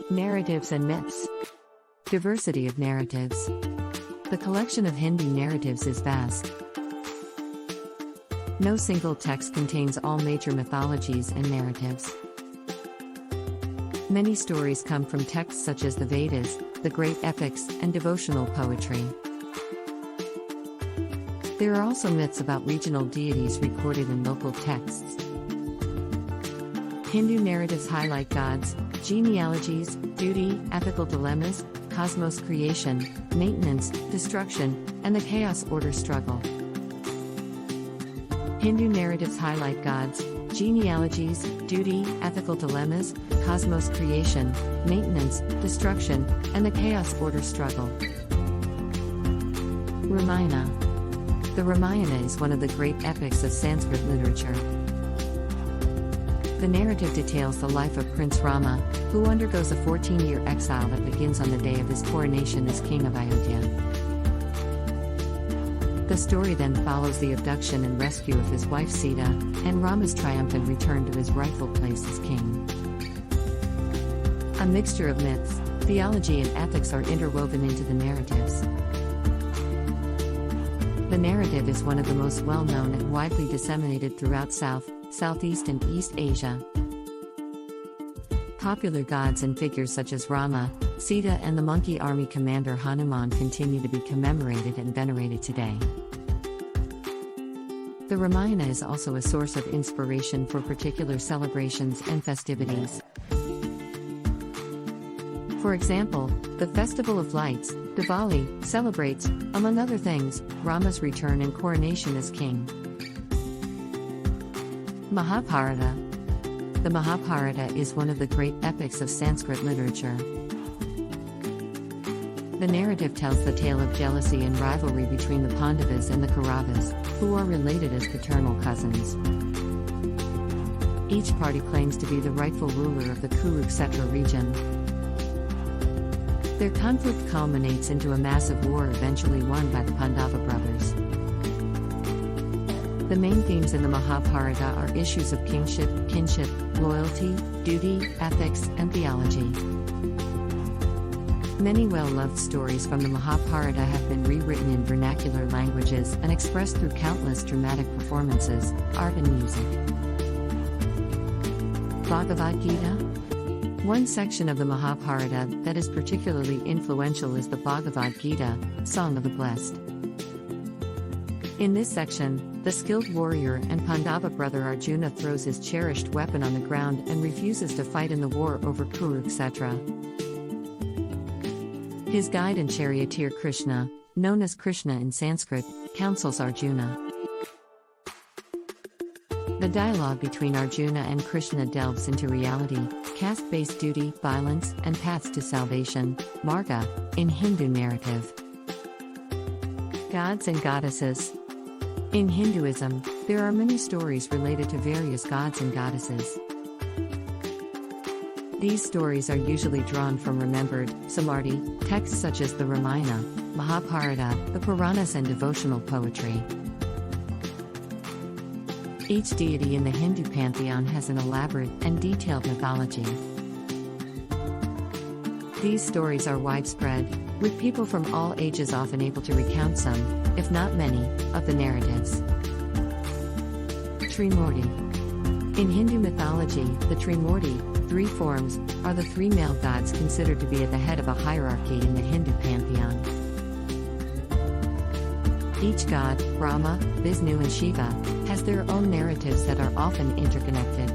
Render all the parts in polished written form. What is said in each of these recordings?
Narratives and myths. Diversity of narratives. The collection of Hindu narratives is vast. No single text contains all major mythologies and narratives. Many stories come from texts such as the Vedas, the great epics, and devotional poetry. There are also myths about regional deities recorded in local texts. Hindu narratives highlight gods, genealogies, duty, ethical dilemmas, cosmos creation, maintenance, destruction, and the chaos-order struggle. Hindu narratives highlight gods, genealogies, duty, ethical dilemmas, cosmos creation, maintenance, destruction, and the chaos-order struggle. Ramayana. The Ramayana is one of the great epics of Sanskrit literature. The narrative details the life of Prince Rama, who undergoes a 14-year exile that begins on the day of his coronation as king of Ayodhya. The story then follows the abduction and rescue of his wife Sita, and Rama's triumphant return to his rightful place as king. A mixture of myths, theology and ethics are interwoven into the narratives. The narrative is one of the most well-known and widely disseminated throughout South, Southeast and East Asia. Popular gods and figures such as Rama, Sita and the monkey army commander Hanuman continue to be commemorated and venerated today. The Ramayana is also a source of inspiration for particular celebrations and festivities. For example, the Festival of Lights, Diwali, celebrates, among other things, Rama's return and coronation as king. Mahabharata. The Mahabharata is one of the great epics of Sanskrit literature. The narrative tells the tale of jealousy and rivalry between the Pandavas and the Kauravas, who are related as paternal cousins. Each party claims to be the rightful ruler of the Kurukshetra region. Their conflict culminates into a massive war eventually won by the Pandava brothers. The main themes in the Mahabharata are issues of kingship, kinship, loyalty, duty, ethics, and theology. Many well-loved stories from the Mahabharata have been rewritten in vernacular languages and expressed through countless dramatic performances, art and music. Bhagavad Gita. One section of the Mahabharata that is particularly influential is the Bhagavad Gita, Song of the Blessed. In this section, the skilled warrior and Pandava brother Arjuna throws his cherished weapon on the ground and refuses to fight in the war over Kurukshetra. His guide and charioteer Krishna, known as Krishna in Sanskrit, counsels Arjuna. The dialogue between Arjuna and Krishna delves into reality, caste-based duty, violence, and paths to salvation, Marga, in Hindu narrative. Gods and goddesses. In Hinduism, there are many stories related to various gods and goddesses. These stories are usually drawn from remembered, Samarthi, texts such as the Ramayana, Mahabharata, the Puranas and devotional poetry. Each deity in the Hindu pantheon has an elaborate and detailed mythology. These stories are widespread, with people from all ages often able to recount some, if not many, of the narratives. Trimurti. In Hindu mythology, the Trimurti, three forms, are the three male gods considered to be at the head of a hierarchy in the Hindu pantheon. Each god, Brahma, Vishnu and Shiva, has their own narratives that are often interconnected.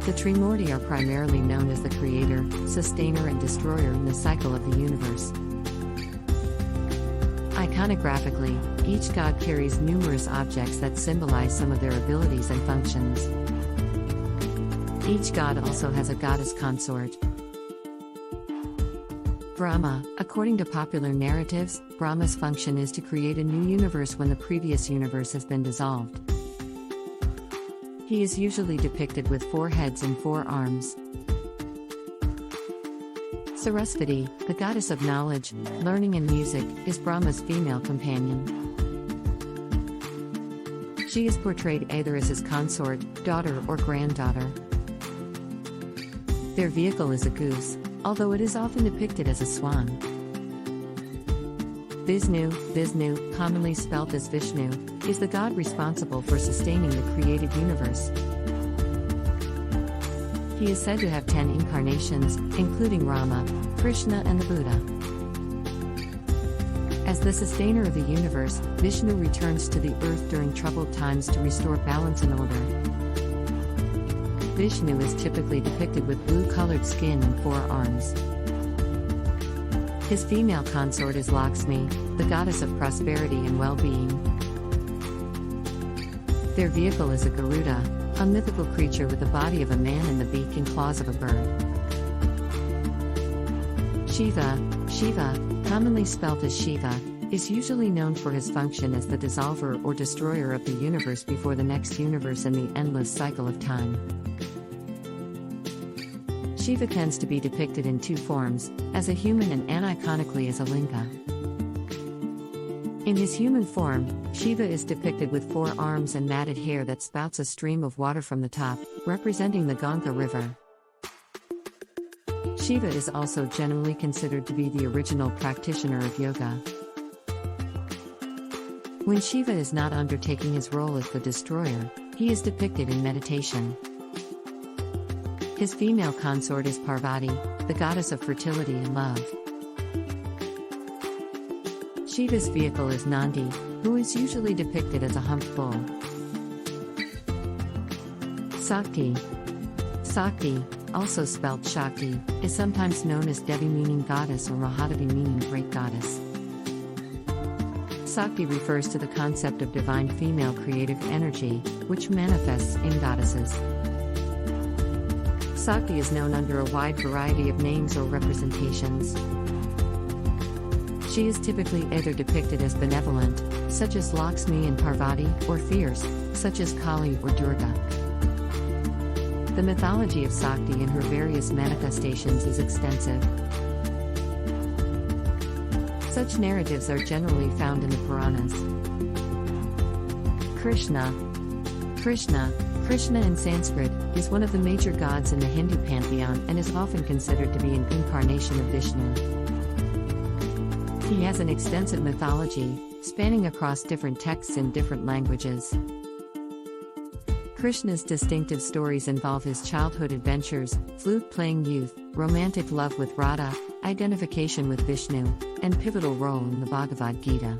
The Trimurti are primarily known as the creator, sustainer and destroyer in the cycle of the universe. Iconographically, each god carries numerous objects that symbolize some of their abilities and functions. Each god also has a goddess consort. Brahma. According to popular narratives, Brahma's function is to create a new universe when the previous universe has been dissolved. He is usually depicted with 4 heads and 4 arms. Sarasvati, the goddess of knowledge, learning and music, is Brahma's female companion. She is portrayed either as his consort, daughter or granddaughter. Their vehicle is a goose, although it is often depicted as a swan. Vishnu, commonly spelt as Vishnu, is the god responsible for sustaining the created universe. He is said to have 10 incarnations, including Rama, Krishna, and the Buddha. As the sustainer of the universe, Vishnu returns to the earth during troubled times to restore balance and order. Vishnu is typically depicted with blue-colored skin and 4 arms. His female consort is Lakshmi, the goddess of prosperity and well-being. Their vehicle is a Garuda, a mythical creature with the body of a man and the beak and claws of a bird. Shiva, commonly spelt as Shiva, is usually known for his function as the dissolver or destroyer of the universe before the next universe in the endless cycle of time. Shiva tends to be depicted in 2 forms, as a human and aniconically as a linga. In his human form, Shiva is depicted with 4 arms and matted hair that spouts a stream of water from the top, representing the Ganga River. Shiva is also generally considered to be the original practitioner of yoga. When Shiva is not undertaking his role as the destroyer, he is depicted in meditation. His female consort is Parvati, the goddess of fertility and love. Shiva's vehicle is Nandi, who is usually depicted as a humped bull. Sakti, also spelt Shakti, is sometimes known as Devi meaning goddess or Mahadevi meaning great goddess. Sakti refers to the concept of divine female creative energy, which manifests in goddesses. Sakti is known under a wide variety of names or representations. She is typically either depicted as benevolent, such as Lakshmi and Parvati, or fierce, such as Kali or Durga. The mythology of Sakti and her various manifestations is extensive. Such narratives are generally found in the Puranas. Krishna in Sanskrit, is one of the major gods in the Hindu pantheon and is often considered to be an incarnation of Vishnu. He has an extensive mythology, spanning across different texts in different languages. Krishna's distinctive stories involve his childhood adventures, flute-playing youth, romantic love with Radha, identification with Vishnu, and pivotal role in the Bhagavad Gita.